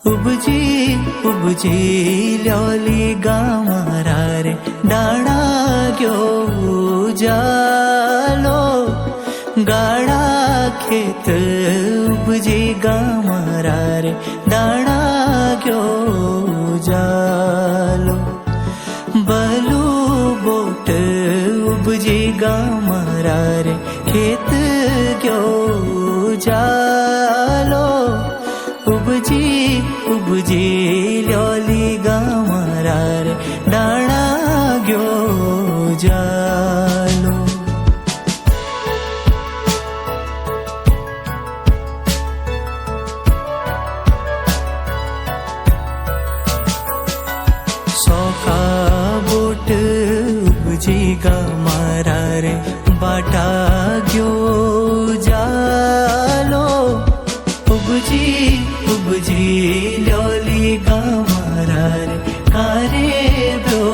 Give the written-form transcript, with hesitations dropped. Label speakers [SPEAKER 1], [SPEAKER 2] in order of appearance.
[SPEAKER 1] उपजी उपजी ल्योली गामारा रे दाणा गयो जालो गाड़ा खेत उपजी गामारा रे दाणा गयो जालो बलू बोट उपजी गामारा रे खेत गयो जालो उपजी उपजी ल्योली गामारा रे दाणा गयो जालो सौखा बोट उपजी गामारा रे बाटा गयो जालो उपजी उपजी ल्योली गामारा रे कारे ब्रो